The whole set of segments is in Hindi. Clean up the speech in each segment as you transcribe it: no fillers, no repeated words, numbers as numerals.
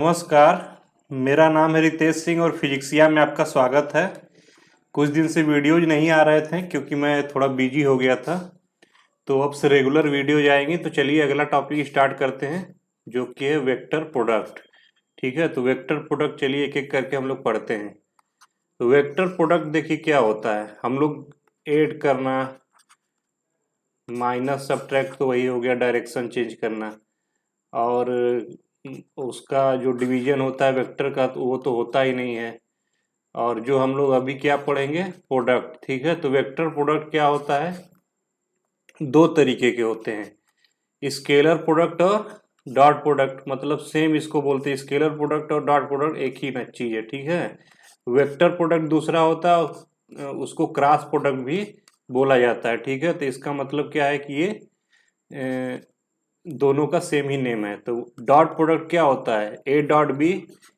नमस्कार। मेरा नाम है रितेश सिंह और फिजिक्सिया में आपका स्वागत है। कुछ दिन से वीडियोज नहीं आ रहे थे क्योंकि मैं थोड़ा बिजी हो गया था। तो अब से रेगुलर वीडियोज आएंगी। तो चलिए अगला टॉपिक स्टार्ट करते हैं जो कि है वेक्टर प्रोडक्ट। ठीक है, तो वेक्टर प्रोडक्ट चलिए एक एक करके हम लोग पढ़ते हैं। तो वेक्टर प्रोडक्ट देखिए क्या होता है। हम लोग ऐड करना, माइनस सब्ट्रैक्ट तो वही हो गया, डायरेक्शन चेंज करना, और उसका जो डिवीजन होता है वेक्टर का तो वो तो होता ही नहीं है। और जो हम लोग अभी क्या पढ़ेंगे, प्रोडक्ट। ठीक है, तो वेक्टर प्रोडक्ट क्या होता है, दो तरीके के होते हैं, स्केलर प्रोडक्ट और डॉट प्रोडक्ट। मतलब सेम इसको बोलते हैं, स्केलर प्रोडक्ट और डॉट प्रोडक्ट एक ही ना चीज है। ठीक है, वेक्टर प्रोडक्ट दूसरा होता है, उसको क्रॉस प्रोडक्ट भी बोला जाता है। ठीक है, तो इसका मतलब क्या है कि ये दोनों का सेम ही नेम है। तो डॉट प्रोडक्ट क्या होता है, ए डॉट बी,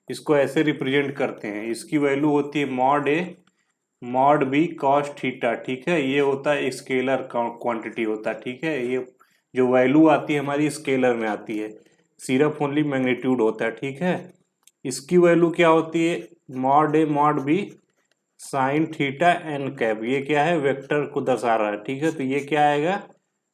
इसको ऐसे रिप्रेजेंट करते हैं। इसकी वैल्यू होती है mod A mod B cos theta. ठीक है, ये होता है स्केलर क्वांटिटी होता है। ठीक है, ये जो वैल्यू आती है हमारी स्केलर में आती है, सिर्फ ओनली मैग्नीट्यूड होता है। ठीक है, इसकी वैल्यू क्या होती है, mod A mod B sine theta N cap. ये क्या है, वेक्टर को दर्शा रहा है। ठीक है, तो ये क्या आएगा,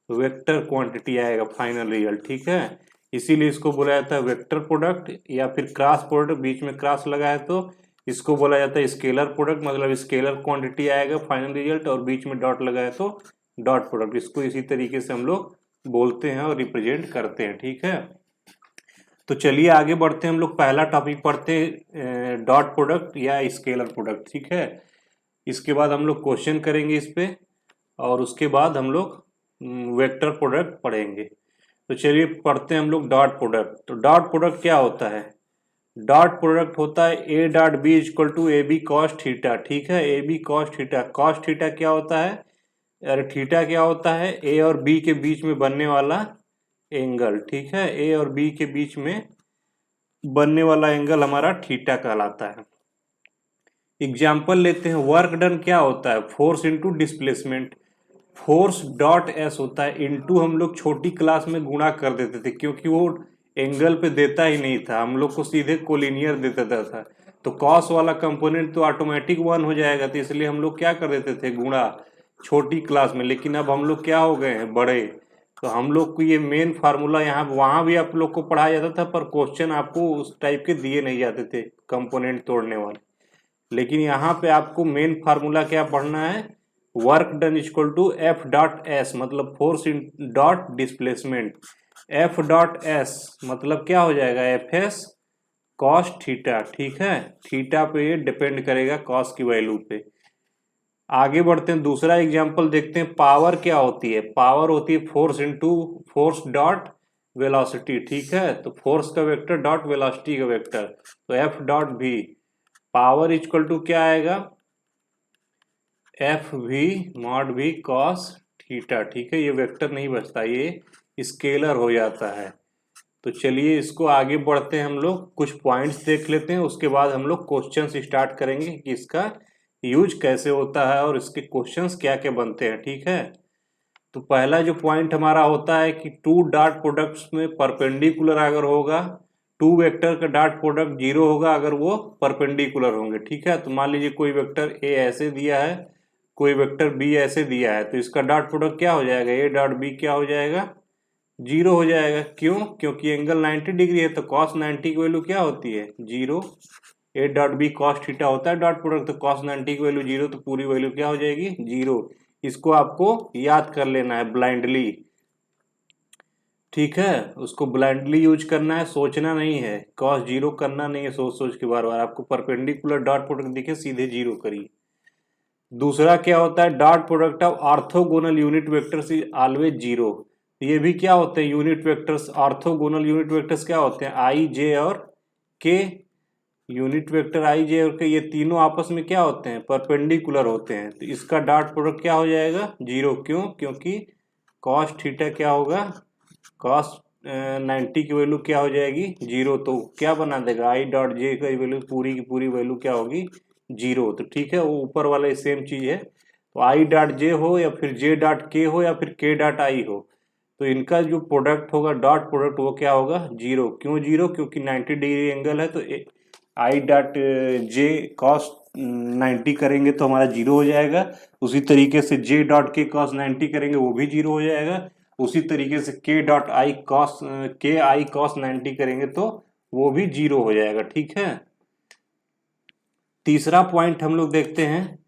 वेक्टर क्वांटिटी आएगा फाइनल रिजल्ट। ठीक है, इसीलिए इसको बोला जाता है वेक्टर प्रोडक्ट या फिर क्रॉस प्रोडक्ट। बीच में क्रॉस लगा है तो इसको बोला जाता है स्केलर प्रोडक्ट, मतलब स्केलर क्वांटिटी आएगा फाइनल रिजल्ट, और बीच में डॉट लगा है तो डॉट प्रोडक्ट। इसको इसी तरीके से हम लोग बोलते हैं और रिप्रेजेंट करते हैं। ठीक है, तो चलिए आगे बढ़ते हैं। हम लोग पहला टॉपिक पढ़ते हैं, डॉट प्रोडक्ट या स्केलर प्रोडक्ट। ठीक है, इसके बाद हम लोग क्वेश्चन करेंगे इस पे, और उसके बाद हम लोग वेक्टर प्रोडक्ट पढ़ेंगे। तो चलिए पढ़ते हैं हम लोग डॉट प्रोडक्ट। तो डॉट प्रोडक्ट क्या होता है, डॉट प्रोडक्ट होता है A dot B equal to A B cos theta. ठीक है, A B cos theta. Cos theta क्या होता है, अरे थीटा क्या होता है, ए और बी के बीच में बनने वाला एंगल। ठीक है, ए और बी के बीच में बनने वाला एंगल हमारा थीटा कहलाता है। एग्जाम्पल लेते हैं, वर्क डन क्या होता है, force into displacement. Force dot S होता है, इंटू हम लोग छोटी क्लास में गुणा कर देते थे क्योंकि वो एंगल पे देता ही नहीं था, हम लोग को सीधे कोलिनियर दे देता था। तो कॉस वाला कंपोनेंट तो ऑटोमेटिक 1 हो जाएगा, तो इसलिए हम लोग क्या कर देते थे, गुणा छोटी क्लास में। लेकिन अब हम लोग क्या हो गए हैं, बड़े, तो हम लोग को ये मेन फार्मूला यहाँ वहाँ भी आप लोग को पढ़ाया जाता था, पर क्वेश्चन आपको उस टाइप के दिए नहीं जाते थे कंपोनेंट तोड़ने वाले। लेकिन यहाँ पे आपको मेन फार्मूला क्या पढ़ना है, work done equal to F dot S, मतलब force in dot displacement. F dot S मतलब क्या हो जाएगा, एफ एस कॉस थीटा। ठीक है, थीटा पे ये डिपेंड करेगा कॉस की वैल्यू पे। आगे बढ़ते हैं, दूसरा एग्जांपल देखते हैं। पावर क्या होती है, पावर होती है force into force dot velocity. ठीक है, तो फोर्स का वेक्टर डॉट वेलोसिटी का वेक्टर, तो एफ डॉट भी पावर इक्वल टू क्या आएगा, एफ भी मॉड भी कॉस थीटा। ठीक है, ये वेक्टर नहीं बचता, ये स्केलर हो जाता है। तो चलिए इसको आगे बढ़ते हैं, हम लोग कुछ पॉइंट्स देख लेते हैं, उसके बाद हम लोग क्वेश्चंस स्टार्ट करेंगे कि इसका यूज कैसे होता है और इसके क्वेश्चंस क्या क्या बनते हैं। ठीक है, तो पहला जो पॉइंट हमारा होता है कि टू डॉट प्रोडक्ट्स में परपेंडिकुलर अगर होगा, टू वेक्टर का डॉट प्रोडक्ट जीरो होगा अगर वो परपेंडिकुलर होंगे। ठीक है, तो मान लीजिए कोई वेक्टर ए ऐसे दिया है, कोई वेक्टर बी ऐसे दिया है, तो इसका डॉट प्रोडक्ट क्या हो जाएगा, ए डॉट बी क्या हो जाएगा, जीरो हो जाएगा। क्यों, क्योंकि एंगल 90 डिग्री है, तो कॉस 90 की वैल्यू क्या होती है, zero. A dot B cos theta होता है डॉट प्रोडक्ट, तो कॉस 90 की वैल्यू जीरो, तो पूरी वैल्यू क्या हो जाएगी, जीरो। इसको आपको याद कर लेना है ब्लाइंडली। ठीक है, उसको ब्लाइंडली यूज करना है, सोचना नहीं है, कॉस जीरो करना नहीं है सोच सोच के बार बार। आपको परपेंडिकुलर डॉट प्रोडक्ट दिखे सीधे जीरो करिए। दूसरा क्या होता है, dot product of orthogonal unit vectors is always zero. ये भी क्या होते हैं, unit vectors, orthogonal unit vectors क्या होते हैं, आई जे और के। यूनिट वेक्टर आई जे और के ये तीनों आपस में क्या होते हैं, परपेंडिकुलर होते हैं, तो इसका डॉट प्रोडक्ट क्या हो जाएगा, जीरो। क्यों, क्योंकि कॉस थीटा क्या होगा, कॉस 90 की वैल्यू क्या हो जाएगी, जीरो। तो क्या बना देगा, आई डॉट जे का वैल्यू पूरी की पूरी वैल्यू क्या होगी, जीरो। तो ठीक है, वो ऊपर वाला सेम चीज है। तो आई डॉट जे हो या फिर जे डॉट के हो या फिर के डॉट आई हो, तो इनका जो प्रोडक्ट होगा डॉट प्रोडक्ट वो क्या होगा 0। क्यों 0? क्योंकि 90 डिग्री एंगल है तो आई डॉट जे कॉस 90 करेंगे तो हमारा 0 हो जाएगा। उसी तरीके से जे डॉट के कॉस 90 करेंगे वो भी 0 हो जाएगा। उसी तरीके से के आई कॉस 90 करेंगे तो वो भी 0 हो जाएगा। ठीक है। तीसरा पॉइंट हम लोग देखते हैं,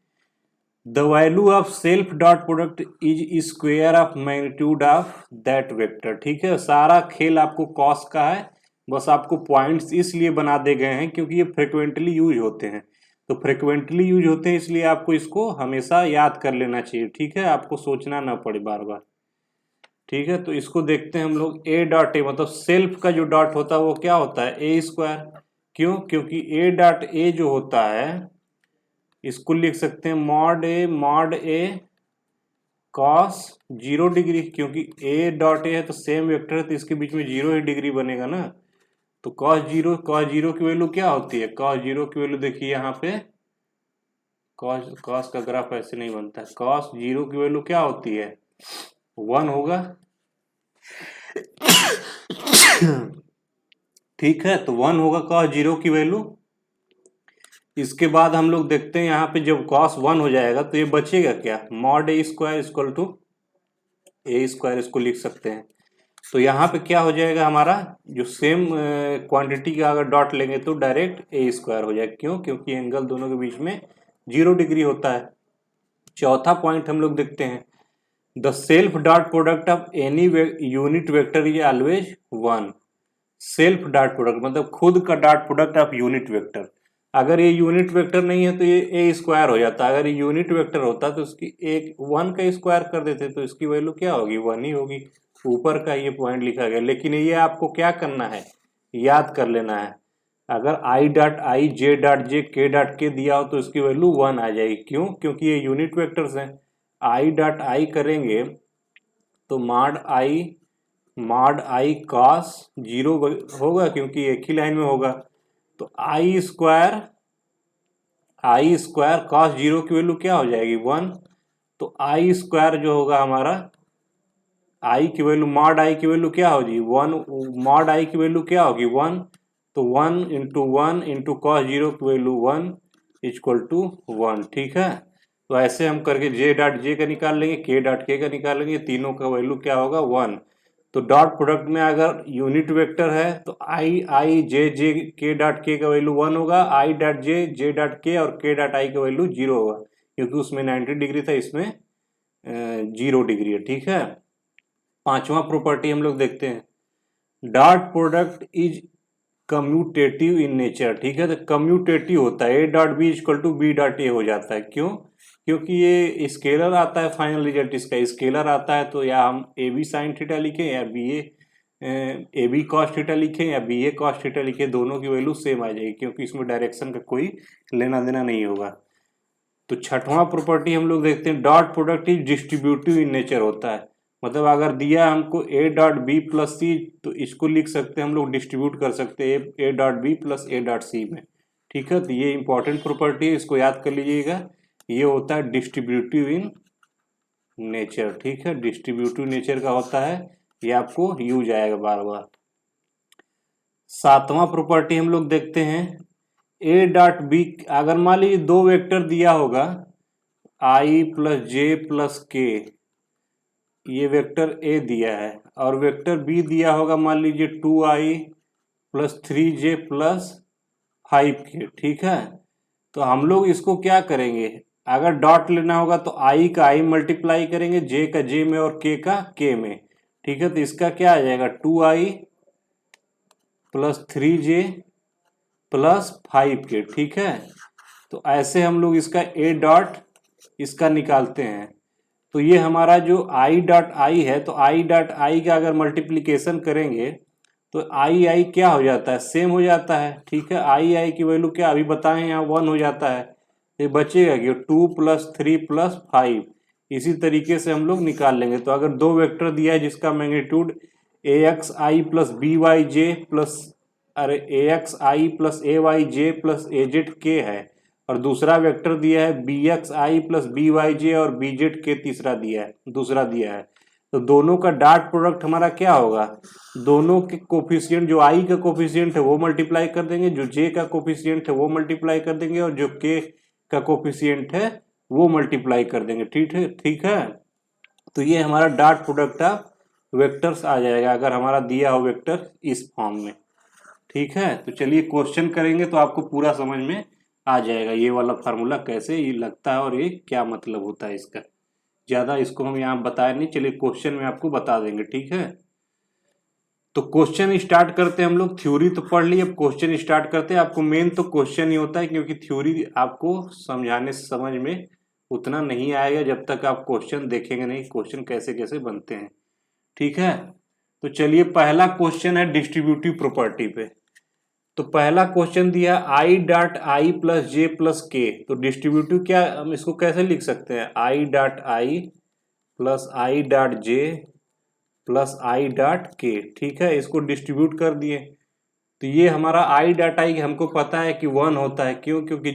the value of self dot product is square of magnitude of that vector. ठीक है, सारा खेल आपको कॉस का है, बस आपको पॉइंट्स इसलिए बना दे गए हैं क्योंकि ये फ्रिक्वेंटली यूज होते हैं। तो फ्रिक्वेंटली यूज होते हैं इसलिए आपको इसको हमेशा याद कर लेना चाहिए। ठीक है, आपको सोचना ना पड़े बार बार। ठीक है, तो इसको देखते हैं हम लोग। ए डॉट ए मतलब सेल्फ का जो डॉट होता है वो क्या होता है ए स्क्वायर। क्यों? क्योंकि ए डॉट ए जो होता है इसको लिख सकते हैं मॉड ए कॉस 0 डिग्री। क्योंकि ए डॉट ए है तो सेम वेक्टर है तो इसके बीच में 0 ही डिग्री बनेगा ना। तो कॉस जीरो की वैल्यू क्या होती है? कॉस 0 की वैल्यू देखिए यहाँ पे, कॉस का ग्राफ ऐसे नहीं बनता है। कॉस 0 की वैल्यू क्या होती है? 1 होगा। ठीक है, तो 1 होगा कॉस 0 की वैल्यू। इसके बाद हम लोग देखते हैं यहाँ पे जब कॉस 1 हो जाएगा तो ये बचेगा क्या? Mod A square equal to A square, इसको लिख सकते हैं। तो यहाँ पे क्या हो जाएगा हमारा, जो सेम क्वांटिटी का अगर डॉट लेंगे तो डायरेक्ट ए स्क्वायर हो जाएगा। क्यों? क्योंकि एंगल दोनों के बीच में 0 डिग्री होता है। चौथा पॉइंट हम लोग देखते हैं, the self dot product of any unit vector is always 1। Self dot product मतलब खुद का dot product of unit vector. अगर ये यूनिट वेक्टर नहीं है तो ये ए स्क्वायर हो जाता है। अगर ये यूनिट वेक्टर होता तो उसकी एक 1 का स्क्वायर कर देते तो इसकी वैल्यू क्या होगी? 1 ही होगी। ऊपर का ये पॉइंट लिखा गया, लेकिन ये आपको क्या करना है? याद कर लेना है। अगर I dot I J dot J के डॉट के दिया हो तो इसकी वैल्यू 1 आ जाएगी। क्यों? क्योंकि ये यूनिट वेक्टर्स हैं। आई डॉट आई करेंगे तो मॉड आई कॉस 0 होगा क्योंकि एक ही लाइन में होगा। तो आई स्क्वायर कॉस 0 की वैल्यू क्या हो जाएगी? 1। तो आई स्क्वायर जो होगा हमारा, आई की वैल्यू मॉड आई की वैल्यू क्या होगी? 1। मॉड आई की वैल्यू क्या होगी? 1। तो 1 इंटू कॉस 0 की वैल्यू 1 इक्वल टू 1। ठीक है, तो ऐसे हम करके जे डॉट जे का निकाल लेंगे, के डॉट के का निकाल लेंगे, तीनों का वैल्यू क्या होगा? 1। तो डॉट प्रोडक्ट में अगर यूनिट वेक्टर है तो आई जे जे के डॉट के का वैल्यू 1 होगा, I dot J J dot के और के डॉट आई का वैल्यू 0 होगा क्योंकि उसमें 90 डिग्री था, इसमें 0 डिग्री है। ठीक है, पांचवा प्रॉपर्टी हम लोग देखते हैं, dot product is commutative in nature. ठीक है, तो कम्यूटेटिव होता है, A dot B equal to B dot A हो जाता है। क्यों? क्योंकि ये स्केलर आता है, फाइनल रिजल्ट इसका स्केलर आता है। तो या हम ए बी साइन थीटा लिखें या ए बी कॉस थीटा लिखें या बी ए कॉस थीटा लिखें, दोनों की वैल्यू सेम आ जाएगी क्योंकि इसमें डायरेक्शन का कोई लेना देना नहीं होगा। तो छठवां प्रॉपर्टी हम लोग देखते हैं, dot product is distributive in nature होता है। मतलब अगर दिया हमको ए डॉट बी प्लस सी तो इसको लिख सकते हैं हम लोग, डिस्ट्रीब्यूट कर सकते हैं A dot B plus A dot C में। ठीक है, तो ये इंपॉर्टेंट प्रॉपर्टी है, इसको याद कर लीजिएगा। ये होता है डिस्ट्रीब्यूटिव इन नेचर। ठीक है, डिस्ट्रीब्यूटिव नेचर का होता है, ये आपको यूज आएगा बार बार। सातवां प्रॉपर्टी हम लोग देखते हैं, ए डॉट बी, अगर मान लीजिए दो वेक्टर दिया होगा आई प्लस जे प्लस के, ये वेक्टर ए दिया है, और वेक्टर बी दिया होगा मान लीजिए 2i plus 3j plus 5k। ठीक है, तो हम लोग इसको क्या करेंगे, अगर डॉट लेना होगा तो i का i मल्टीप्लाई करेंगे, j का j में और k का k में। ठीक है, तो इसका क्या आ जाएगा 2i plus 3j plus 5k। ठीक है, तो ऐसे हम लोग इसका a डॉट इसका निकालते हैं। तो ये हमारा जो i डॉट आई है, तो i डॉट आई का अगर मल्टीप्लीकेशन करेंगे तो आई क्या हो जाता है? सेम हो जाता है। ठीक है, आई की वैल्यू क्या अभी बताएं, यहाँ 1 हो जाता है। तो ये बचेगा कि 2 प्लस 3 प्लस 5। इसी तरीके से हम लोग निकाल लेंगे। तो अगर दो वेक्टर दिया है जिसका magnitude A X I plus B Y J plus A X I plus A Y J plus A Z के है, और दूसरा वेक्टर दिया है B X I plus B Y J और बी जेड के दूसरा दिया है, तो दोनों का डॉट प्रोडक्ट हमारा क्या होगा, दोनों के कोफिशिएंट, जो आई का कोफिशिएंट है वो मल्टीप्लाई कर देंगे, जो जे का कोफिशिएंट है वो मल्टीप्लाई कर देंगे, और जो के का कोफिशिएंट है वो मल्टीप्लाई कर देंगे। ठीक है, ठीक है। तो ये हमारा डॉट प्रोडक्ट ऑफ वेक्टर्स आ जाएगा अगर हमारा दिया हो वेक्टर इस फॉर्म में। ठीक है, तो चलिए क्वेश्चन करेंगे तो आपको पूरा समझ में आ जाएगा ये वाला फार्मूला कैसे ये लगता है और ये क्या मतलब होता है इसका। ज्यादा इसको हम यहाँ बताए नहीं, चलिए क्वेश्चन में आपको बता देंगे। ठीक है, तो क्वेश्चन स्टार्ट करते हैं हम लोग। थ्योरी तो पढ़ ली, अब क्वेश्चन स्टार्ट करते हैं। आपको मेन तो क्वेश्चन ही होता है, क्योंकि थ्योरी आपको समझाने से समझ में उतना नहीं आएगा जब तक आप क्वेश्चन देखेंगे नहीं, क्वेश्चन कैसे कैसे बनते हैं। ठीक है, तो चलिए पहला क्वेश्चन है डिस्ट्रीब्यूटिव प्रॉपर्टी पे। तो पहला क्वेश्चन दिया I dot I plus J plus के। तो डिस्ट्रीब्यूटिव क्या, हम इसको कैसे लिख सकते हैं, I dot I plus I dot J plus I dot के। ठीक है, इसको डिस्ट्रीब्यूट कर दिए। तो ये हमारा आई डॉट आई हमको पता है कि 1 होता है, क्यों, क्योंकि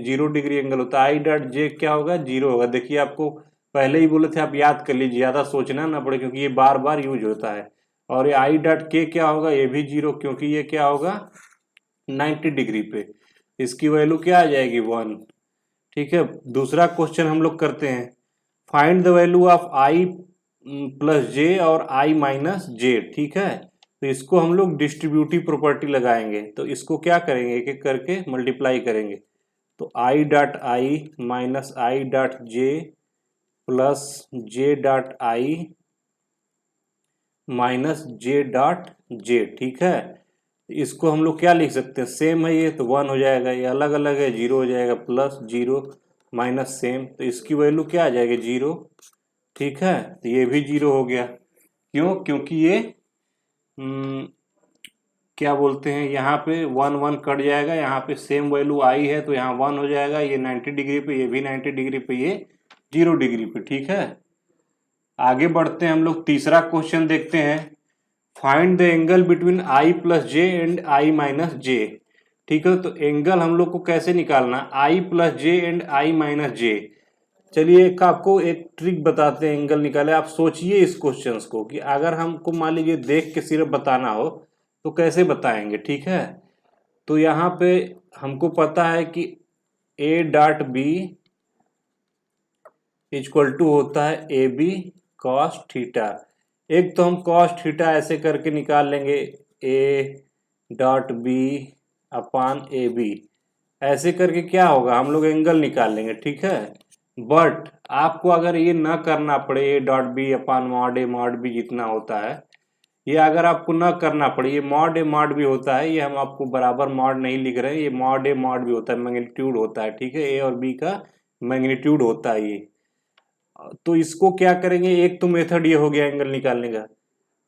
0 डिग्री एंगल होता है। आई डॉट जे क्या होगा, 0 होगा। देखिए आपको पहले ही बोले थे, आप याद कर लीजिए, ज़्यादा सोचना ना पड़े, क्योंकि ये बार बार यूज होता है। और ये आई डॉट के क्या होगा, ये भी 0, क्योंकि ये क्या होगा 90 डिग्री पे, इसकी वैल्यू क्या आ जाएगी 1। ठीक है, दूसरा क्वेश्चन हम लोग करते हैं, find the value of I plus J और आई माइनस जे। ठीक है, तो इसको हम लोग डिस्ट्रीब्यूटिव प्रॉपर्टी लगाएंगे। तो इसको क्या करेंगे, एक एक करके मल्टीप्लाई करेंगे। तो I dot I minus I dot J plus J dot I minus J dot J. ठीक है, इसको हम लोग क्या लिख सकते हैं, सेम है ये तो 1 हो जाएगा, ये अलग अलग है 0 हो जाएगा, प्लस 0 माइनस सेम, तो इसकी वैल्यू क्या आ जाएगी 0। ठीक है, तो ये भी 0 हो गया। क्यों, क्योंकि ये क्या बोलते हैं, यहाँ पे 1 1 कट जाएगा, यहाँ पे सेम वैल्यू आई है तो यहाँ 1 हो जाएगा, ये 90 डिग्री पे, ये भी 90 डिग्री पे, ये 0 डिग्री पे। ठीक है, आगे बढ़ते हैं हम लोग, तीसरा क्वेश्चन देखते हैं, find the angle between I plus J and I minus J. ठीक है, तो एंगल हम लोग को कैसे निकालना, I plus J and I minus J. चलिए एक आपको एक ट्रिक बताते हैं एंगल निकाले। आप सोचिए इस क्वेश्चन को कि अगर हमको मान लीजिए देख के सिर्फ बताना हो तो कैसे बताएंगे। ठीक है, तो यहाँ पे हमको पता है कि A dot B equal to होता है ए बी कॉस थीटा। एक तो हम कॉस थीटा ऐसे करके निकाल लेंगे, A dot B upon A B, ऐसे करके क्या होगा, हम लोग एंगल निकाल लेंगे। ठीक है, बट आपको अगर ये ना करना पड़े, A dot B upon mod A mod B जितना होता है, ये अगर आपको ना करना पड़े, ये मॉड ए मॉड बी होता है, ये हम आपको बराबर मॉड नहीं लिख रहे हैं, ये मॉड ए मॉड बी होता है, मैग्नीट्यूड होता है। ठीक है, ए और बी का मैग्नीट्यूड होता है ये। तो इसको क्या करेंगे, एक तो मेथड ये हो गया एंगल निकालने का।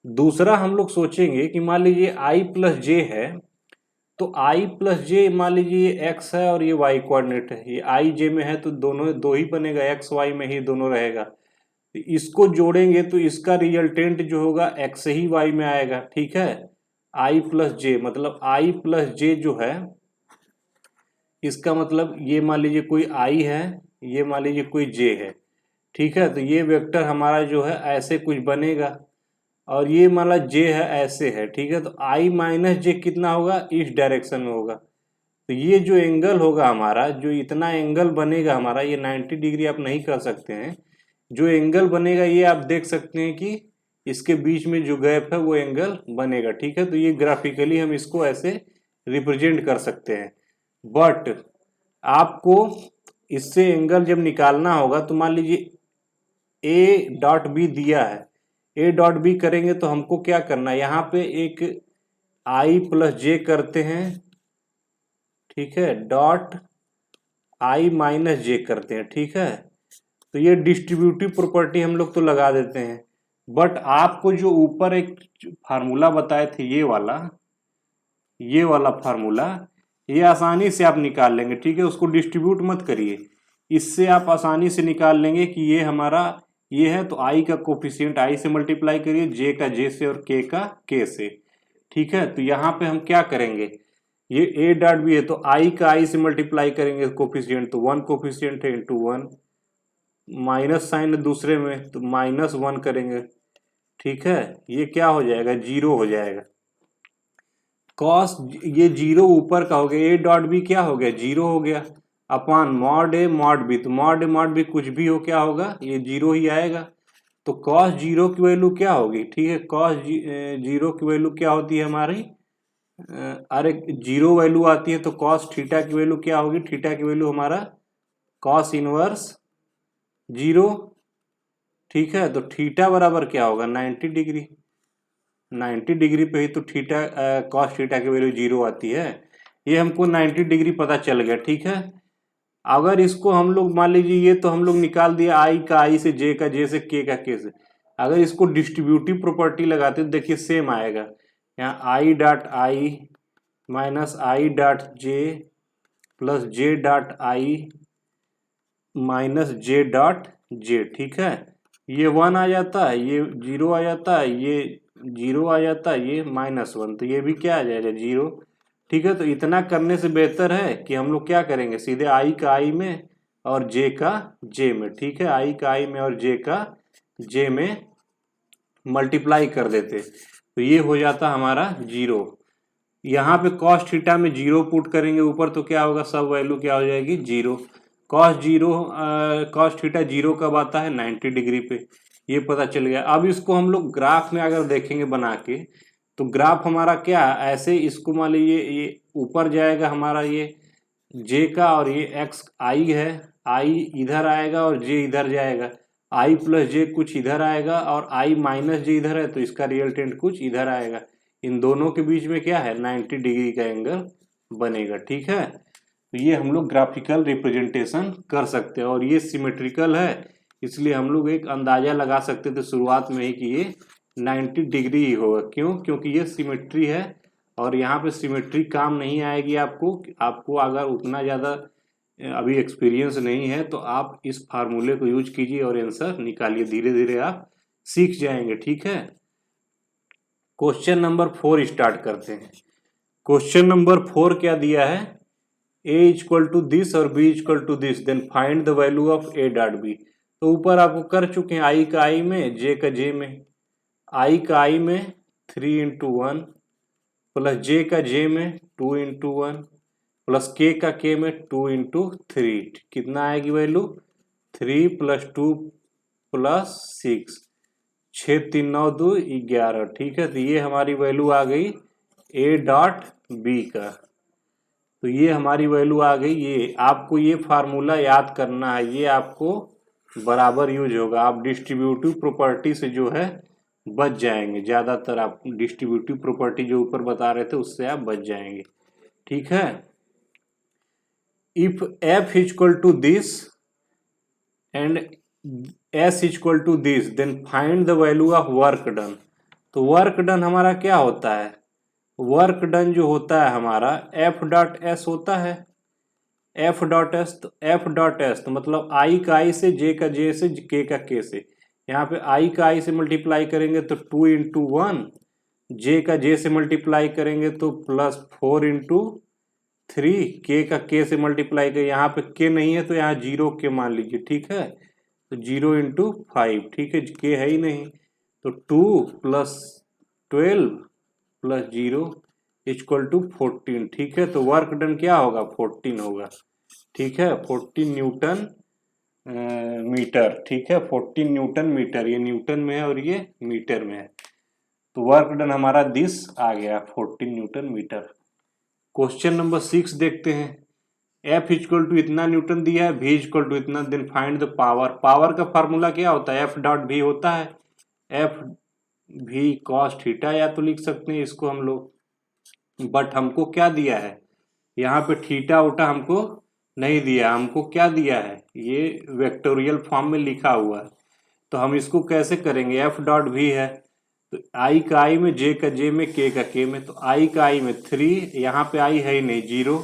दूसरा हम लोग सोचेंगे कि मान लीजिए आई प्लस जे है, तो आई प्लस जे मान लीजिए ये एक्स है और ये वाई कोऑर्डिनेट है, ये आई जे में है तो दोनों दो ही बनेगा, एक्स वाई में ही दोनों रहेगा। तो इसको जोड़ेंगे तो इसका रिजल्टेंट जो होगा एक्स ही वाई में आएगा। ठीक है, आई प्लस जे मतलब आई प्लस जे जो है, इसका मतलब ये मान लीजिए कोई आई है, ये मान लीजिए कोई जे है। ठीक है, तो ये वेक्टर हमारा जो है ऐसे कुछ बनेगा, और ये मान जे है ऐसे है। ठीक है, तो आई माइनस जे कितना होगा, इस डायरेक्शन में होगा। तो ये जो एंगल होगा हमारा, जो इतना एंगल बनेगा हमारा, ये 90 डिग्री आप नहीं कर सकते हैं, जो एंगल बनेगा ये आप देख सकते हैं कि इसके बीच में जो गैप है वो एंगल बनेगा। ठीक है, तो ये ग्राफिकली हम इसको ऐसे रिप्रेजेंट कर सकते हैं। बट आपको इससे एंगल जब निकालना होगा तो मान लीजिए ए डॉट बी दिया है, ए डॉट बी करेंगे तो हमको क्या करना है, यहाँ पे एक आई प्लस जे करते हैं। ठीक है, डॉट आई माइनस जे करते हैं। ठीक है, तो ये डिस्ट्रीब्यूटिव प्रॉपर्टी हम लोग तो लगा देते हैं, बट आपको जो ऊपर एक फार्मूला बताए थे ये वाला फार्मूला, ये आसानी से आप निकाल लेंगे। ठीक है, उसको डिस्ट्रीब्यूट मत करिए, इससे आप आसानी से निकाल लेंगे कि ये हमारा ये है, तो आई का कोफिशिएंट आई से मल्टीप्लाई करिए, जे का जे से और के का के से। ठीक है, तो यहाँ पे हम क्या करेंगे, ये ए डॉट बी है तो आई का आई से मल्टीप्लाई करेंगे कोफिशिएंट, तो 1 कोफिशिएंट है इंटू 1, माइनस साइन दूसरे में, तो -1 करेंगे, ठीक है। ये क्या हो जाएगा, 0 हो जाएगा। कॉस ये 0 ऊपर का हो गया, ए डॉट बी क्या हो गया, 0 हो गया, upon mod A mod B, तो मॉड बी कुछ भी हो क्या होगा, ये 0 ही आएगा। तो कॉस 0 की वैल्यू क्या होगी, ठीक है, कॉस 0 की वैल्यू क्या होती है हमारी, अरे 0 वैल्यू आती है, तो कॉस थीटा की वैल्यू क्या होगी, थीटा की वैल्यू हमारा कॉस इनवर्स 0, ठीक है। तो थीटा बराबर क्या होगा, 90 डिग्री, 90 डिग्री पे ही तो थीटा कॉस थीटा की वैल्यू 0 आती है। ये हमको 90 डिग्री पता चल गया, ठीक है। अगर इसको हम लोग मान लीजिए, ये तो हम लोग निकाल दिया आई का आई से, जे का जे से, के का के से। अगर इसको डिस्ट्रीब्यूटिव प्रॉपर्टी लगाते तो देखिए सेम आएगा, यहाँ I dot I minus I dot J plus J dot I minus J dot J, ठीक है। ये 1 आ जाता है, ये 0 आ जाता है, ये 0 आ जाता है, ये -1, तो ये भी क्या आ जाएगा, 0, ठीक है। तो इतना करने से बेहतर है कि हम लोग क्या करेंगे, सीधे आई का आई में और जे का जे में, ठीक है, आई का आई में और जे का जे में मल्टीप्लाई कर देते, तो ये हो जाता हमारा 0। यहाँ पे कॉस थीटा में 0 पुट करेंगे ऊपर, तो क्या होगा, सब वैल्यू क्या हो जाएगी, 0। कॉस थीटा 0 कब आता है, 90 डिग्री पे, ये पता चल गया। अब इसको हम लोग ग्राफ में अगर देखेंगे बना के, तो ग्राफ हमारा क्या ऐसे, इसको मान लीजिए ये ऊपर जाएगा हमारा ये जे का, और ये एक्स आई है, आई इधर आएगा और जे इधर जाएगा, आई प्लस जे कुछ इधर आएगा और आई माइनस जे इधर है, तो इसका रिजल्टेंट कुछ इधर आएगा। इन दोनों के बीच में क्या है, 90 डिग्री का एंगल बनेगा, ठीक है। तो ये हम लोग ग्राफिकल रिप्रेजेंटेशन कर सकते हैं, और ये सिमेट्रिकल है, इसलिए हम लोग एक अंदाजा लगा सकते थे शुरुआत में ही कि ये 90 डिग्री ही होगा। क्यों, क्योंकि ये सिमेट्री है, और यहाँ पे सिमेट्री काम नहीं आएगी आपको अगर उतना ज़्यादा अभी एक्सपीरियंस नहीं है, तो आप इस फार्मूले को यूज कीजिए और आंसर निकालिए, धीरे धीरे आप सीख जाएंगे, ठीक है। क्वेश्चन नंबर 4 स्टार्ट करते हैं। क्वेश्चन नंबर 4 क्या दिया है, a इक्वल टू दिस और b equal to this, then find the value of a dot b। तो ऊपर आपको कर चुके हैं, आई का आई में, जे का जे में। आई का आई में 3 इंटू 1 प्लस जे का जे में 2 इंटू 1 प्लस के का के में 2 इंटू 3, कितना आएगी वैल्यू, 3 प्लस 2 प्लस 6, 6 3 9 2 11, ठीक है। तो ये हमारी वैल्यू आ गई ए डॉट बी का, तो ये हमारी वैल्यू आ गई। ये आपको ये फार्मूला याद करना है, ये आपको बराबर यूज होगा, आप डिस्ट्रीब्यूटिव प्रॉपर्टी से जो है बच जाएंगे, ज्यादातर आप डिस्ट्रीब्यूटिव प्रॉपर्टी जो ऊपर बता रहे थे उससे आप बच जाएंगे, ठीक है। If f equal to this and s equal to this, then find the value of work done. तो वर्क डन हमारा क्या होता है, वर्क डन जो होता है हमारा एफ डॉट एस होता है, एफ डॉट एस, तो एफ डॉट एस तो मतलब आई का आई से, जे का जे से, के का के से। यहाँ पे आई का आई से मल्टीप्लाई करेंगे तो 2 इंटू 1, जे का जे से मल्टीप्लाई करेंगे तो प्लस 4 इंटू 3, के का के से मल्टीप्लाई करें, यहाँ पे के नहीं है तो यहाँ 0 के मान लीजिए, ठीक है। तो 0 इंटू 5, ठीक है, के है ही नहीं, तो 2 प्लस 12 प्लस 0 इक्वल टू 14, ठीक है। तो वर्क डन क्या होगा, 14 होगा, ठीक है, 14 न्यूटन मीटर, ठीक है, 14 न्यूटन मीटर, ये न्यूटन में है और ये मीटर में है, तो वर्क डन हमारा दिस आ गया 14 न्यूटन मीटर। क्वेश्चन नंबर 6 देखते हैं। F इक्वल टू इतना न्यूटन दिया है, V इक्वल टू इतना, then find the power. Power का फार्मूला क्या होता है, F डॉट V होता है, F V cos थीटा, या तो लिख सकते हैं इसको हम लोग, बट हमको क्या दिया है, यहाँ पे थीटा उटा हमको नहीं दिया, हमको क्या दिया है, ये वेक्टोरियल फॉर्म में लिखा हुआ है। तो हम इसको कैसे करेंगे, एफ डॉट भी है, तो आई का आई में, जे का जे में, के का के में, तो आई का आई में 3, यहाँ पे आई है ही नहीं 0,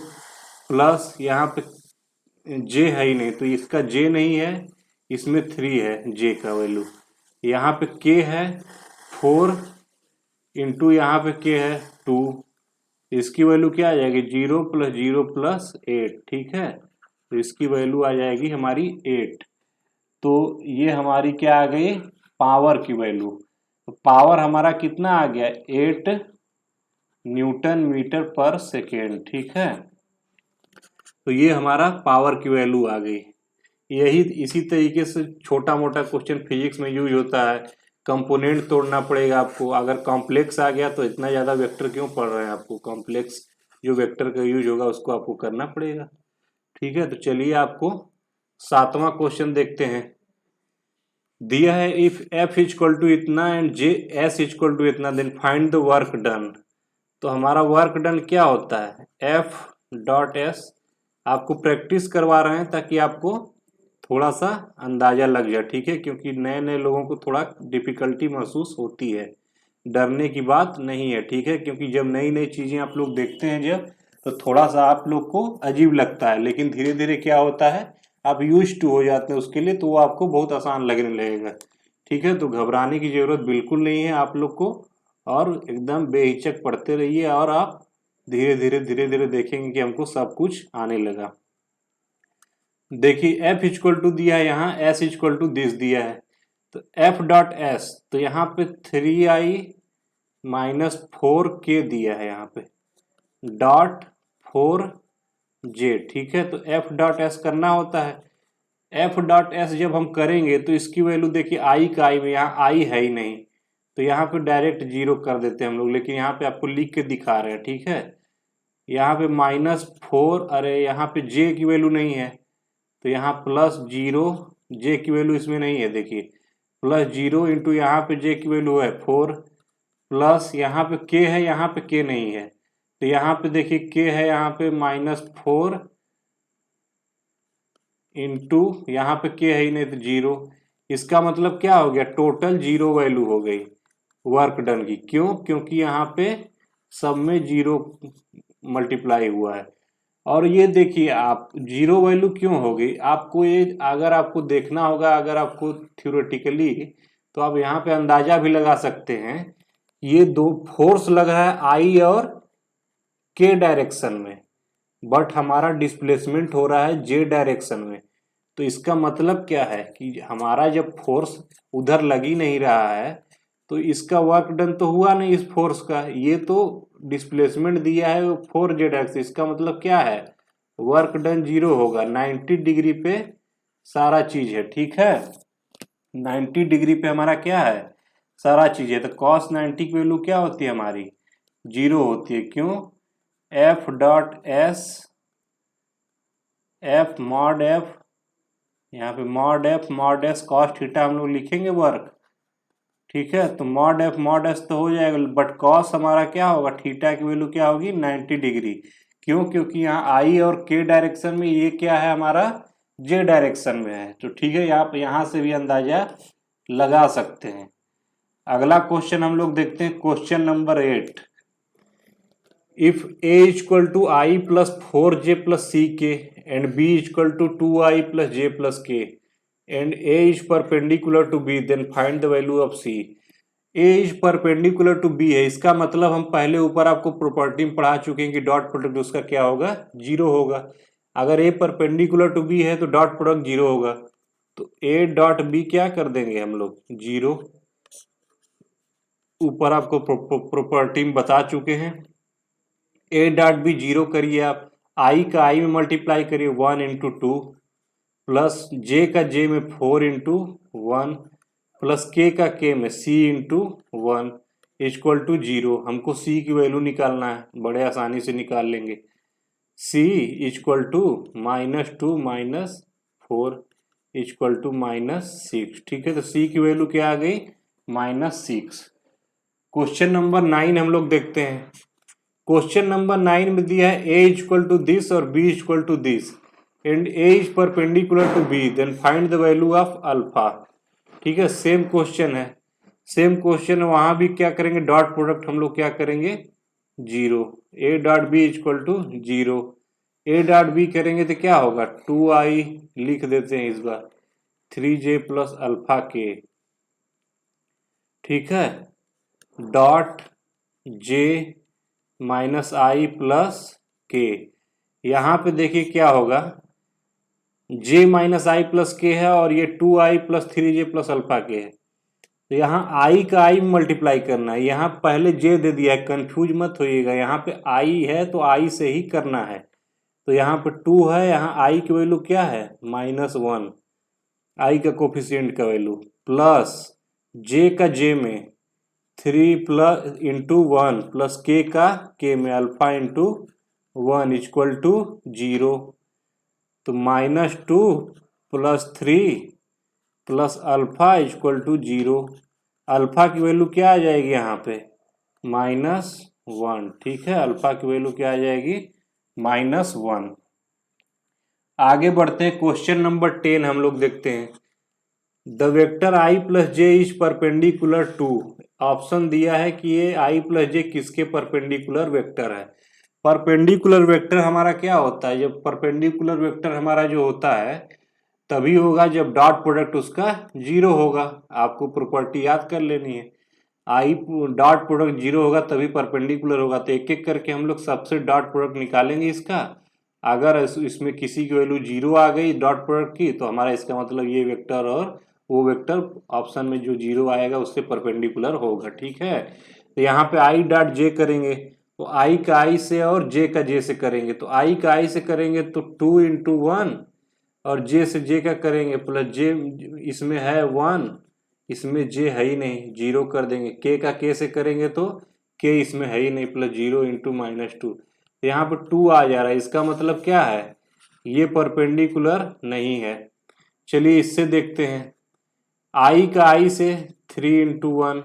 प्लस यहाँ पे जे है ही नहीं तो इसका जे नहीं है, इसमें 3 है जे का वैल्यू, यहाँ पे के है 4 इंटू यहाँ पे के है 2, इसकी वैल्यू क्या आ जाएगी, 0 प्लस 0 प्लस 8, ठीक है। तो इसकी वैल्यू आ जाएगी हमारी 8। तो ये हमारी क्या आ गई, पावर की वैल्यू। तो पावर हमारा कितना आ गया, 8 न्यूटन मीटर पर सेकेंड। ठीक है, तो ये हमारा पावर की वैल्यू आ गई। यही इसी तरीके से छोटा मोटा क्वेश्चन फिजिक्स में यूज होता है। कंपोनेंट तोड़ना पड़ेगा आपको, अगर कॉम्प्लेक्स आ गया तो इतना ज़्यादा वेक्टर क्यों पढ़ रहे हैं आपको, कॉम्प्लेक्स जो वेक्टर का यूज होगा उसको आपको करना पड़ेगा। ठीक है, तो चलिए आपको 7वां क्वेश्चन देखते हैं। दिया है इफ एफ इक्वल टू इतना and J S equal to इतना then find the work done. तो हमारा वर्क डन क्या होता है, एफ डॉट एस। आपको प्रैक्टिस करवा रहे हैं ताकि आपको थोड़ा सा अंदाजा लग जाए। ठीक है, क्योंकि नए नए लोगों को थोड़ा डिफिकल्टी महसूस होती है, डरने की बात नहीं है। ठीक है, क्योंकि जब नई नई चीजें आप लोग देखते हैं जब, तो थोड़ा सा आप लोग को अजीब लगता है, लेकिन धीरे धीरे क्या होता है, आप यूज टू हो जाते हैं उसके लिए, तो वो आपको बहुत आसान लगने लगेगा। ठीक है, तो घबराने की जरूरत बिल्कुल नहीं है आप लोग को, और एकदम बेहिचक पढ़ते रहिए, और आप धीरे धीरे देखेंगे कि हमको सब कुछ आने लगा। देखिए एफ इक्वल टू दिया है, यहाँ एस इक्वल टू दिस दिया है, तो एफ डॉट एस, तो यहाँ पे 3i माइनस 4k दिया है, यहाँ पे डॉट 4j। ठीक है, तो एफ डॉट एस करना होता है। एफ डॉट एस जब हम करेंगे तो इसकी वैल्यू देखिए आई का आई में, यहाँ आई है ही नहीं, तो यहाँ पे डायरेक्ट 0 कर देते हैं हम लोग, लेकिन यहाँ पे आपको लिख के दिखा रहे हैं। ठीक है, यहाँ पे -4, अरे यहाँ पे जे की वैल्यू नहीं है, तो यहाँ +0, जे की वैल्यू इसमें नहीं है, देखिए +0 इंटू यहाँ पे जे की वैल्यू है 4, प्लस यहाँ पे के है, यहाँ पे के नहीं है, तो यहाँ पे देखिए के है, यहाँ पे -4 इंटू यहाँ पे के है ही नहीं, तो 0। इसका मतलब क्या हो गया, टोटल 0 वैल्यू हो गई वर्क डन की। क्यों, क्योंकि यहाँ पे सब में 0 मल्टीप्लाई हुआ है। और ये देखिए आप 0 वैल्यू क्यों हो गई, आपको ये अगर आपको देखना होगा, अगर आपको थ्योरेटिकली, तो आप यहाँ पे अंदाजा भी लगा सकते हैं। ये दो फोर्स लग रहा है आई और के डायरेक्शन में, बट हमारा डिस्प्लेसमेंट हो रहा है जे डायरेक्शन में। तो इसका मतलब क्या है कि हमारा जब फोर्स उधर लग ही नहीं रहा है, तो इसका वर्क डन तो हुआ नहीं इस फोर्स का, ये तो डिस्प्लेसमेंट दिया है 4z एक्सिस। इसका मतलब क्या है, वर्क डन 0 होगा, 90 डिग्री पे सारा चीज है। ठीक है, 90 डिग्री पे हमारा क्या है, सारा चीज है, तो cos 90 की वैल्यू क्या होती है हमारी, 0 होती है। क्यों, F dot S, F mod F, यहाँ पे मॉड एस कॉस थीटा हम लोग लिखेंगे वर्क। ठीक है, तो मॉड एस तो हो जाएगा, बट कॉस हमारा क्या होगा, थीटा की वैल्यू क्या होगी, 90 डिग्री। क्यों, क्योंकि यहाँ आई और के डायरेक्शन में, ये क्या है हमारा जे डायरेक्शन में है। तो ठीक है, आप यहाँ से भी अंदाजा लगा सकते हैं। अगला क्वेश्चन हम लोग देखते हैं, question number 8। If a equal to I plus 4j plus C K and b equal to 2i plus j plus K and a is perpendicular to b, then find the value of c। a is perpendicular to b है, इसका मतलब हम पहले ऊपर आपको प्रॉपर्टी में पढ़ा चुके हैं कि डॉट प्रोडक्ट उसका क्या होगा, 0 होगा। अगर a परपेंडिकुलर टू b है तो डॉट प्रोडक्ट 0 होगा, तो a डॉट b क्या कर देंगे हम लोग, 0। ऊपर आपको प्रॉपर्टी में बता चुके हैं। ए डॉट बी 0 करिए आप, आई का आई में मल्टीप्लाई करिए 1 इंटू 2, प्लस जे का जे में 4 इंटू 1, प्लस के का के में सी इंटू 1 इक्वल टू 0। हमको सी की वैल्यू निकालना है, बड़े आसानी से निकाल लेंगे। C equal to -2 minus 4 equal to -6। ठीक है, तो सी की वैल्यू क्या आ गई, -6। क्वेश्चन नंबर 9 हम लोग देखते हैं। क्वेश्चन नंबर 9 में दिया है a इक्वल टू दिस और b equal to this and a is perpendicular to b, then find the value of alpha. ठीक है, सेम क्वेश्चन है, सेम क्वेश्चन वहां भी क्या करेंगे, डॉट प्रोडक्ट हम लोग क्या करेंगे, 0। a dot B equal to 0, a dot B करेंगे तो क्या होगा, 2i लिख देते हैं इस बार, 3j प्लस अल्फा के। ठीक है, डॉट j -i प्लस के। यहाँ पे देखिए क्या होगा, j माइनस आई प्लस के है और ये 2i plus 3j plus alpha के है। तो यहाँ i का i मल्टीप्लाई करना है, यहाँ पहले j दे दिया है, कंफ्यूज मत होइएगा, यहाँ पे i है तो i से ही करना है। तो यहाँ पे 2 है, यहाँ i की वैल्यू क्या है -1, i का कोफिशिएंट का वैल्यू, प्लस j का j में 3 प्लस इंटू 1 प्लस k का k में अल्फा इंटू 1 इक्वल टू 0। तो -2 plus 3 plus alpha equal to 0। Alpha की वैल्यू क्या आ जाएगी यहाँ पे -1। ठीक है, अल्फा की वैल्यू क्या आ जाएगी -1। आगे बढ़ते हैं, क्वेश्चन नंबर 10 हम लोग देखते हैं। The vector i plus J is perpendicular to, option दिया है कि ये i प्लस जे किसके परपेंडिकुलर वेक्टर है। परपेंडिकुलर वेक्टर हमारा क्या होता है, जब परपेंडिकुलर वेक्टर हमारा जो होता है तभी होगा जब डॉट प्रोडक्ट उसका 0 होगा। आपको प्रॉपर्टी याद कर लेनी है, आई डॉट प्रोडक्ट 0 होगा तभी परपेंडिकुलर होगा। तो एक एक करके हम लोग सबसे डॉट प्रोडक्ट निकालेंगे इसका। अगर इसमें किसी की वैल्यू 0 आ गई डॉट प्रोडक्ट की तो हमारा इसका मतलब ये वेक्टर और वो वेक्टर ऑप्शन में जो 0 आएगा उससे परपेंडिकुलर होगा। ठीक है, तो यहाँ पे आई डॉट जे करेंगे तो आई का आई से और जे का जे से करेंगे। तो आई का आई से करेंगे तो 2 इंटू 1 और जे से जे का करेंगे प्लस जे, इसमें है 1, इसमें जे है ही नहीं, 0 कर देंगे। के का के से करेंगे तो के इसमें है ही नहीं, प्लस 0 इंटू -2। यहाँ पर 2 आ जा रहा है, इसका मतलब क्या है, ये परपेंडिकुलर नहीं है। चलिए इससे देखते हैं, आई का आई से 3 इंटू 1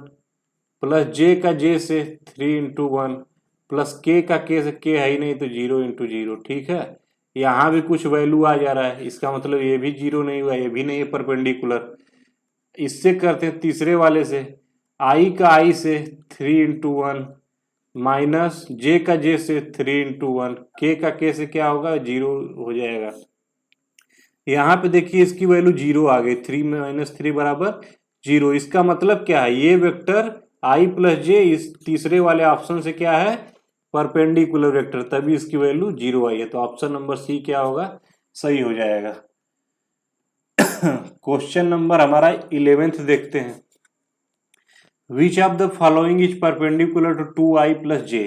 प्लस जे का जे से 3 इंटू 1 प्लस के का के से के है ही नहीं तो 0 इंटू 0। ठीक है, यहाँ भी कुछ वैल्यू आ जा रहा है, इसका मतलब ये भी 0 नहीं हुआ, ये भी नहीं है परपेंडिकुलर। इससे करते हैं तीसरे वाले से, आई का आई से 3 इंटू 1 माइनस जे का जे से 3 इंटू 1, के का के से क्या होगा 0 हो जाएगा। यहाँ पे देखिए इसकी वैल्यू 0 आ गई, 3 - 3 बराबर 0। इसका मतलब क्या है, ये वेक्टर i प्लस जे इस तीसरे वाले ऑप्शन से क्या है परपेंडिकुलर वेक्टर, तभी इसकी वैल्यू 0 आई है। तो ऑप्शन नंबर सी क्या होगा, सही हो जाएगा। क्वेश्चन नंबर हमारा 11th देखते हैं। Which of the following is perpendicular to 2i plus J.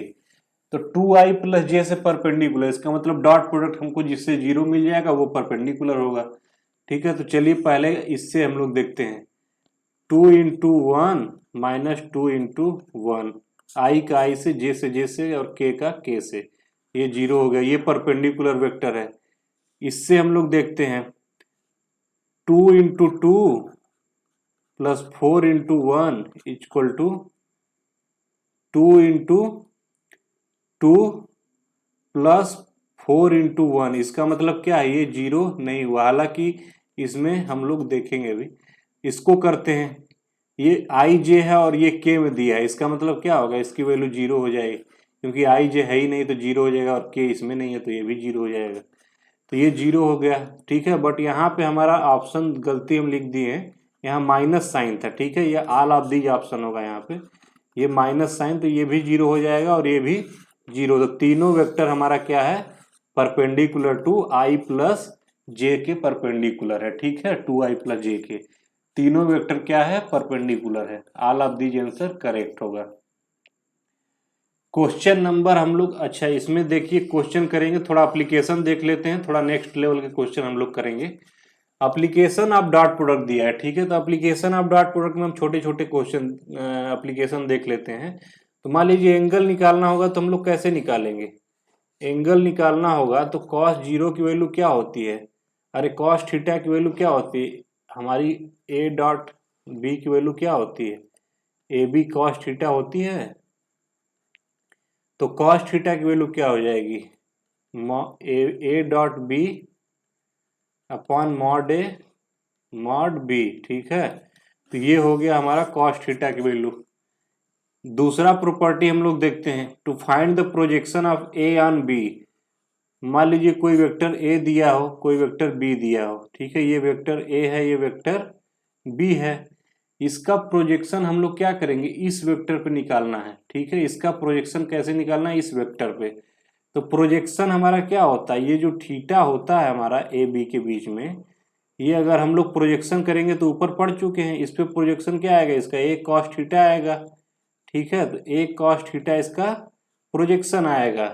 तो 2i प्लस जे से परपेंडिकुलर, इसका मतलब डॉट प्रोडक्ट हमको जिससे 0 मिल जाएगा वो परपेंडिकुलर होगा। ठीक है, तो चलिए पहले इससे हम लोग देखते हैं, 2 इंटू 1 माइनस 2 इंटू 1, आई का आई से जे से और के का के से, ये 0 हो गया, ये परपेंडिकुलर वेक्टर है। इससे हम लोग देखते हैं 2 into 2 plus 4 into 1 equal to 2 into 2 plus 4 into 1। इसका मतलब क्या है, ये 0 नहीं हुआ, हालांकि इसमें हम लोग देखेंगे अभी। इसको करते हैं, ये आई जे है और ये के में दिया है, इसका मतलब क्या होगा, इसकी वैल्यू 0 हो जाएगी, क्योंकि आई जे है ही नहीं तो 0 हो जाएगा और के इसमें नहीं है तो ये भी 0 हो जाएगा। तो ये 0 हो गया। ठीक है, बट यहाँ पे हमारा ऑप्शन गलती हम लिख दिए हैं, यहाँ माइनस साइन था। ठीक है, ये ऑल ऑफ दीज ऑप्शन होगा, यहाँ पे ये माइनस साइन, तो ये भी 0 हो जाएगा और ये भी 0। तो तीनों वेक्टर हमारा क्या है परपेंडिकुलर टू आई प्लस जे के परपेंडिकुलर है। ठीक है, 2i प्लस जे के तीनों वेक्टर क्या है परपेंडिकुलर है। All of these answer correct होगा। क्वेश्चन नंबर हम लोग, अच्छा इसमें देखिए क्वेश्चन करेंगे, थोड़ा एप्लीकेशन देख लेते हैं, थोड़ा नेक्स्ट लेवल के क्वेश्चन हम लोग करेंगे। एप्लीकेशन ऑफ डॉट प्रोडक्ट दिया है। ठीक है, तो एप्लीकेशन ऑफ डॉट प्रोडक्ट में हम छोटे छोटे क्वेश्चन एप्लीकेशन देख लेते हैं। तो मान लीजिए एंगल निकालना होगा तो हम लोग कैसे निकालेंगे, एंगल निकालना होगा तो cos 0 की वैल्यू क्या होती है, अरे cos थीटा की वैल्यू क्या होती है हमारी, a डॉट बी की वैल्यू क्या होती है, ए बी cos थीटा होती है। तो cos थीटा की वैल्यू क्या हो जाएगी, A dot B upon mod A mod B. ठीक है, तो ये हो गया हमारा cos थीटा की वैल्यू। दूसरा प्रॉपर्टी हम लोग देखते हैं, to find the projection of A on B. मान लीजिए कोई वेक्टर ए दिया हो, कोई वेक्टर बी दिया हो। ठीक है, ये वेक्टर ए है, ये वेक्टर बी है, इसका प्रोजेक्शन हम लोग क्या करेंगे, इस वेक्टर पे निकालना है। ठीक है, इसका प्रोजेक्शन कैसे निकालना है, इस वेक्टर पे। तो प्रोजेक्शन हमारा क्या होता है, ये जो थीटा होता है हमारा ए बी के बीच में, ये अगर हम लोग प्रोजेक्शन करेंगे तो ऊपर पढ़ चुके हैं, इस पे प्रोजेक्शन क्या आएगा, इसका ए कॉस थीटा आएगा। ठीक है, तो ए कॉस थीटा इसका प्रोजेक्शन आएगा।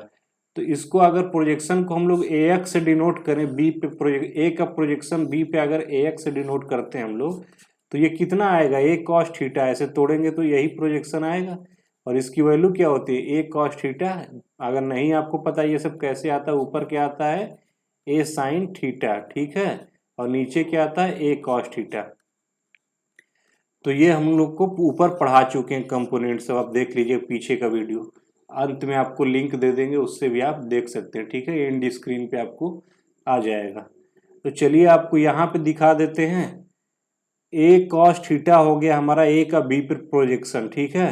तो इसको अगर प्रोजेक्शन को हम लोग ए एक्स से डिनोट करें, बी पे ए का प्रोजेक्शन बी पे अगर ए एक्स से डिनोट करते हैं हम लोग, तो ये कितना आएगा, ए कॉस थीटा, ऐसे तोड़ेंगे तो यही प्रोजेक्शन आएगा। और इसकी वैल्यू क्या होती है, ए कॉस थीटा। अगर नहीं आपको पता ये सब कैसे आता है, ऊपर क्या आता है, ए साइन थीटा। ठीक है, और नीचे क्या आता है, ए कॉस थीटा। तो ये हम लोग को ऊपर पढ़ा चुके हैं कंपोनेंट सब, आप देख लीजिए पीछे का वीडियो, अंत में आपको लिंक दे देंगे, उससे भी आप देख सकते हैं। ठीक है, एंड स्क्रीन पे आपको आ जाएगा। तो चलिए आपको यहाँ पे दिखा देते हैं, ए कॉस थीटा हो गया हमारा ए का बी पर प्रोजेक्शन। ठीक है,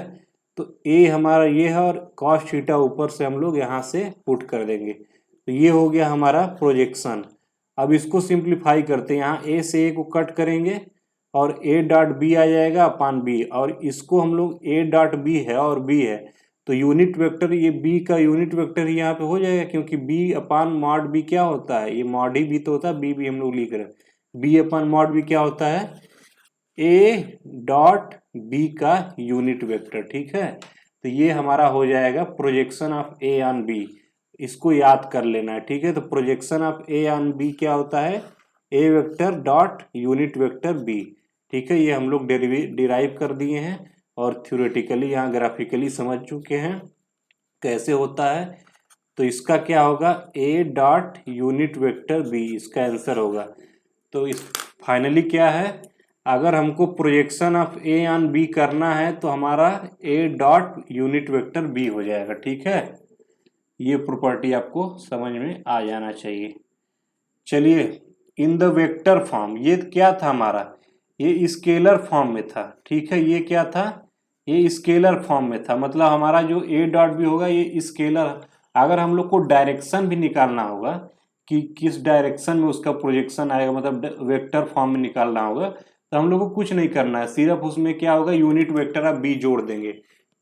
तो ए हमारा ये है और कॉस थीटा ऊपर से हम लोग यहाँ से पुट कर देंगे, तो ये हो गया हमारा प्रोजेक्शन। अब इसको सिंप्लीफाई करते हैं, यहाँ ए से ए को कट करेंगे और ए डॉट बी आ जाएगा अपान बी, और इसको हम लोग ए डॉट बी है और बी है, तो यूनिट वेक्टर, ये बी का यूनिट वेक्टर ही यहाँ पे हो जाएगा, क्योंकि बी अपान मॉड बी क्या होता है, ये मॉड ही बी तो होता है, बी भी हम लोग लिख रहे हैं, बी अपान मॉड बी क्या होता है, ए डॉट बी का यूनिट वेक्टर। ठीक है, तो ये हमारा हो जाएगा projection of A on B, इसको याद कर लेना है। ठीक है, तो projection of A on B क्या होता है, A vector dot unit vector B. ठीक है, ये हम लोग डिराइव कर दिए हैं और थ्योरेटिकली यहाँ ग्राफिकली समझ चुके हैं कैसे होता है। तो इसका क्या होगा, A dot unit vector B, इसका आंसर होगा। तो इस फाइनली क्या है, अगर हमको projection of A on B करना है तो हमारा A dot unit vector B हो जाएगा। ठीक है, ये प्रॉपर्टी आपको समझ में आ जाना चाहिए। चलिए, इन द वेक्टर फॉर्म, ये क्या था हमारा, ये स्केलर फॉर्म में था। ठीक है, ये क्या था, ये स्केलर फॉर्म में था, मतलब हमारा जो ए डॉट बी होगा ये स्केलर। अगर हम लोग को डायरेक्शन भी निकालना होगा कि किस डायरेक्शन में उसका प्रोजेक्शन आएगा, मतलब वेक्टर फॉर्म में निकालना होगा, तो हम लोग को कुछ नहीं करना है, सिर्फ उसमें क्या होगा, यूनिट वेक्टर ऑफ बी जोड़ देंगे।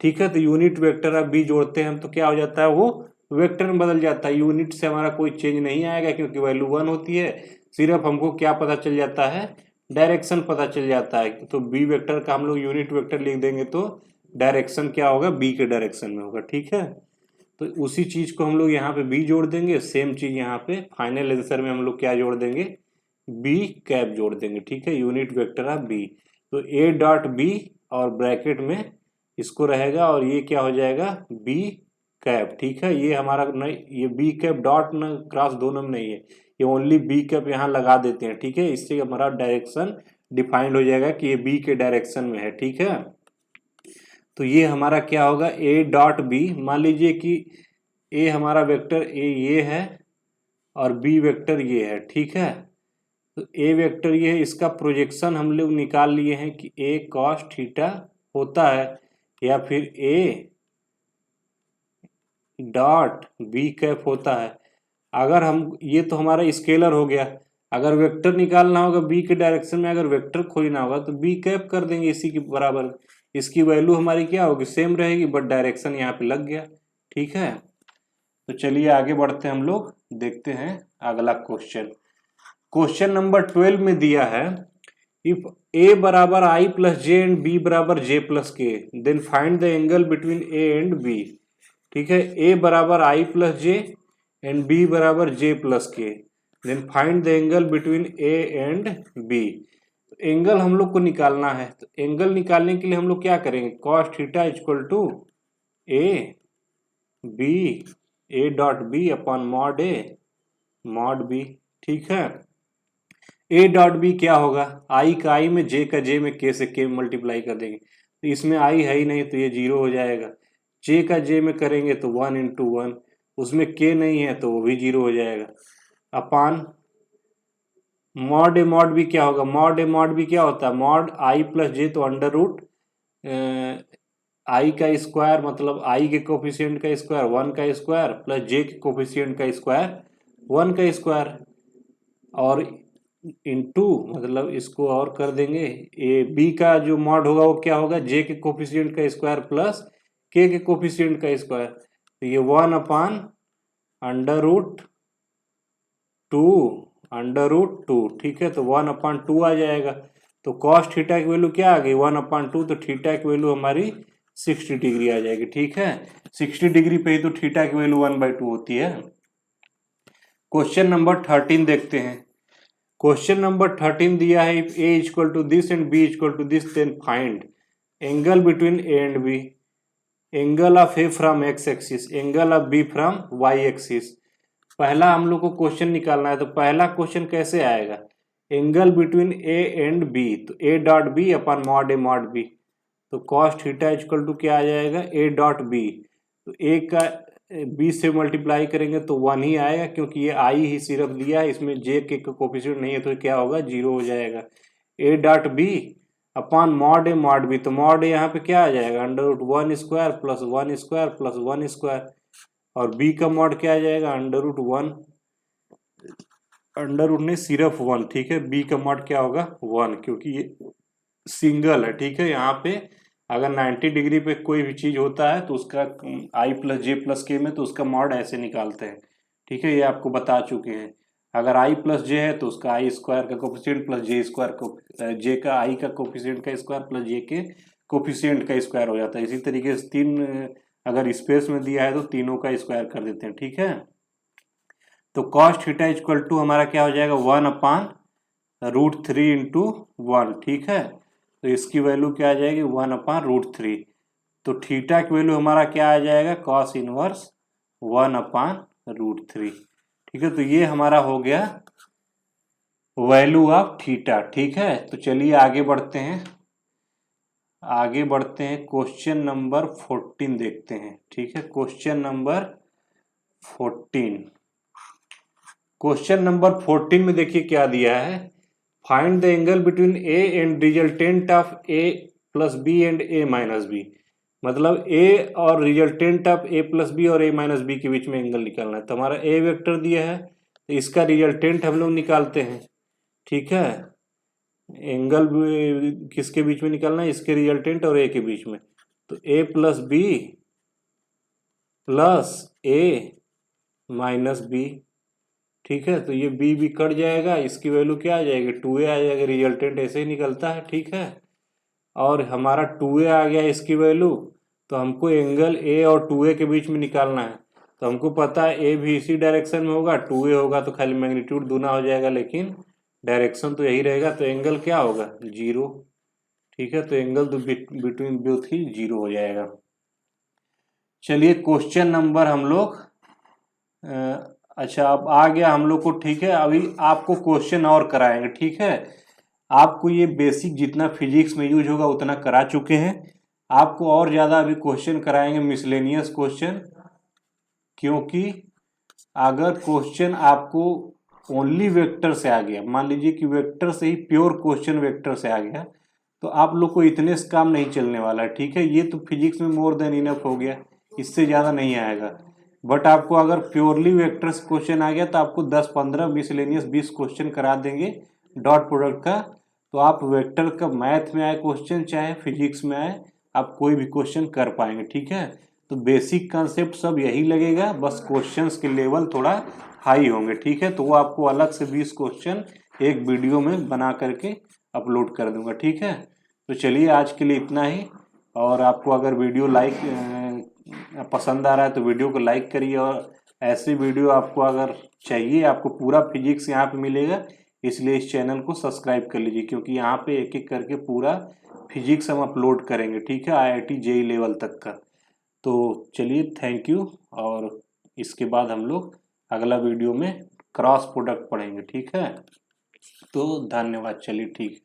ठीक है, तो यूनिट वेक्टर ऑफ बी जोड़ते हैं हम, तो क्या हो जाता है, वो वेक्टर में बदल जाता है। यूनिट से हमारा कोई चेंज नहीं आएगा क्योंकि वैल्यू 1 होती है, सिर्फ हमको क्या पता चल जाता है, डायरेक्शन पता चल जाता है। तो बी वेक्टर का हम लोग यूनिट वेक्टर लिख देंगे तो डायरेक्शन क्या होगा, बी के डायरेक्शन में होगा। ठीक है, तो उसी चीज को हम लोग यहाँ पे बी जोड़ देंगे, सेम चीज यहाँ पे फाइनल आंसर में हम लोग क्या जोड़ देंगे, बी कैप जोड़ देंगे। ठीक है, यूनिट वेक्टर ऑफ बी, तो ए डॉट बी और ब्रैकेट में इसको रहेगा और ये क्या हो जाएगा, बी कैप। ठीक है, ये हमारा नहीं, ये बी कैप डॉट न क्रॉस दोनों में नहीं है, ये ओनली बी कैप यहाँ लगा देते हैं। ठीक है, इससे हमारा डायरेक्शन डिफाइंड हो जाएगा कि ये बी के डायरेक्शन में है। ठीक है, तो ये हमारा क्या होगा, ए डॉट बी, मान लीजिए कि ए हमारा वेक्टर ए ये है और बी वेक्टर ये है। ठीक है, तो ए वेक्टर ये है, इसका प्रोजेक्शन हम लोग निकाल लिए हैं कि ए कॉस थीटा होता है या फिर ए डॉट बी कैप होता है। अगर हम, ये तो हमारा स्केलर हो गया, अगर वेक्टर निकालना होगा बी के डायरेक्शन में, अगर वेक्टर खोजना होगा तो बी कैप कर देंगे इसी के बराबर, इसकी वैल्यू हमारी क्या होगी, सेम रहेगी, बट डायरेक्शन यहाँ पे लग गया। ठीक है, तो चलिए आगे बढ़ते हैं हम लोग, देखते हैं अगला क्वेश्चन। क्वेश्चन नंबर 12 में दिया है, इफ ए बराबर I plus J and B बराबर J plus K, then find the angle between A and B. ठीक है, ए बराबर I plus J and B बराबर J plus K, then find the angle between A and B. Angle हम लोग को निकालना है, तो एंगल निकालने के लिए हम लोग क्या करेंगे, cos theta equal to A B, A dot B upon mod A mod B. ठीक है, ए डॉट बी क्या होगा, आई का आई में, जे का जे में, के से के मल्टीप्लाई कर देंगे, तो इसमें आई है ही नहीं तो ये 0 हो जाएगा। जे का जे में करेंगे तो 1 इंटू 1, उसमें के नहीं है तो वो भी 0 हो जाएगा। अपान मॉड ए मॉड बी क्या होगा, मॉड ए मॉड बी क्या होता है, मॉड आई प्लस जे, तो अंडर रूट आई का स्क्वायर, मतलब आई के कोफिशिएंट का स्क्वायर 1 का स्क्वायर प्लस जे के कोफिशिएंट का स्क्वायर 1 का स्क्वायर, और इनटू, मतलब इसको और कर देंगे, ए बी का जो मॉड होगा वो क्या होगा, जे के कोफिशिएंट का स्क्वायर प्लस के कोफिशिएंट का स्क्वायर, तो ये 1 अपान अंडर रूट टू, ठीक है। तो 1/2 आ जाएगा। तो कॉस थीटा की वैल्यू क्या आ गई 1/2, तो थीटा की वैल्यू हमारी 60 डिग्री आ जाएगी, ठीक है। 60 डिग्री पे ही तो थीटा की वैल्यू 1/2 होती है। क्वेश्चन नंबर 13 देखते हैं। क्वेश्चन नंबर 13 दिया है if A equal to this and B equal to this then find angle between A and B, angle of A from X axis, angle of B from Y axis. पहला हम लोग को क्वेश्चन निकालना है, तो पहला क्वेश्चन कैसे आएगा, angle between A and B, तो ए डॉट बी अपन मॉड ए मॉड बी, तो कॉस थीटा इक्वल टू क्या आ जाएगा ए डॉट बी, तो ए का बी से मल्टीप्लाई करेंगे तो 1 ही आएगा, क्योंकि ये आई ही सिर्फ दिया है, इसमें जे के कोफिशिएंट नहीं है, तो क्या होगा 0 हो जाएगा। A dot B upon mod A mod B, तो मॉड ए यहाँ पे क्या आ जाएगा √1² प्लस 1² प्लस 1², और बी का मॉड क्या आ जाएगा √1, अंडर रूट नहीं सिर्फ 1, ठीक है। बी का मॉड क्या होगा 1, क्योंकि ये सिंगल है, ठीक है। यहाँ पे अगर 90 डिग्री पे कोई भी चीज होता है तो उसका आई प्लस जे प्लस के में तो उसका मॉड ऐसे निकालते हैं, ठीक है। ये आपको बता चुके हैं। अगर आई प्लस जे है तो उसका आई स्क्वायर का कोफिशिएंट प्लस जे स्क्वायर को, जे का आई का कोफिशिएंट का स्क्वायर प्लस जे के कोफिशिएंट का स्क्वायर हो जाता है। इसी तरीके से 3 अगर स्पेस में दिया है तो तीनों का स्क्वायर कर देते हैं, ठीक है। तो कॉस थीटा इक्वल टू हमारा क्या हो जाएगा 1/√3 इंटू 1, ठीक है। तो इसकी वैल्यू क्या आ जाएगी 1/√3, तो थीटा की वैल्यू हमारा क्या आ जाएगा कॉस इनवर्स 1/√3, ठीक है। तो ये हमारा हो गया वैल्यू ऑफ थीटा, ठीक है। तो चलिए आगे बढ़ते हैं, क्वेश्चन नंबर 14 देखते हैं, ठीक है। क्वेश्चन नंबर 14 में देखिए क्या दिया है, find the angle between A and resultant of A plus B and A minus B, मतलब ए और resultant of A plus B और ए माइनस बी के बीच में एंगल निकालना है। तो हमारा ए वेक्टर दिया है, तो इसका रिजल्टेंट हम लोग निकालते हैं, ठीक है। एंगल किसके बीच में निकालना है, इसके रिजल्टेंट और ए के बीच में, तो ए प्लस बी प्लस ए माइनस बी, ठीक है। तो ये बी भी कट जाएगा, इसकी वैल्यू क्या आ जाएगी 2a आ जाएगा, रिजल्टेंट ऐसे ही निकलता है, ठीक है। और हमारा 2a आ गया इसकी वैल्यू, तो हमको एंगल a और 2a के बीच में निकालना है। तो हमको पता है a भी इसी डायरेक्शन में होगा, 2a होगा तो खाली मैग्नीट्यूड दूना हो जाएगा, लेकिन डायरेक्शन तो यही रहेगा, तो एंगल क्या होगा 0, ठीक है। तो एंगल बिटवीन बोथ ही 0 हो जाएगा। चलिए क्वेश्चन नंबर हम लोग अच्छा अब आ गया हम लोग को, ठीक है। अभी आपको क्वेश्चन और कराएंगे, ठीक है। आपको ये बेसिक जितना फिजिक्स में यूज होगा उतना करा चुके हैं, आपको और ज़्यादा अभी क्वेश्चन कराएंगे मिसलेनियस क्वेश्चन, क्योंकि अगर क्वेश्चन आपको ओनली वेक्टर से आ गया, मान लीजिए कि वेक्टर से ही प्योर क्वेश्चन वेक्टर से आ गया, तो आप लोग को इतने से काम नहीं चलने वाला है, ठीक है। ये तो फिजिक्स में मोर देन इनफ हो गया, इससे ज़्यादा नहीं आएगा। बट आपको अगर प्योरली वेक्टर से क्वेश्चन आ गया तो आपको 10, 15, मिसलेनियस 20 क्वेश्चन करा देंगे डॉट प्रोडक्ट का। तो आप वेक्टर का मैथ में आए क्वेश्चन चाहे फिजिक्स में आए, आप कोई भी क्वेश्चन कर पाएंगे, ठीक है। तो बेसिक कंसेप्ट सब यही लगेगा, बस क्वेश्चंस के लेवल थोड़ा हाई होंगे, ठीक है। तो वो आपको अलग से 20 क्वेश्चन एक वीडियो में बना करके अपलोड कर दूंगा, ठीक है। तो चलिए आज के लिए इतना ही, और आपको अगर वीडियो पसंद आ रहा है तो वीडियो को लाइक करिए, और ऐसी वीडियो आपको अगर चाहिए, आपको पूरा फिजिक्स यहाँ पे मिलेगा, इसलिए इस चैनल को सब्सक्राइब कर लीजिए, क्योंकि यहाँ पे एक एक करके पूरा फिजिक्स हम अपलोड करेंगे, ठीक है, IIT JEE लेवल तक का। तो चलिए थैंक यू, और इसके बाद हम लोग अगला वीडियो में क्रॉस प्रोडक्ट पढ़ेंगे, ठीक है। तो धन्यवाद, चलिए ठीक है।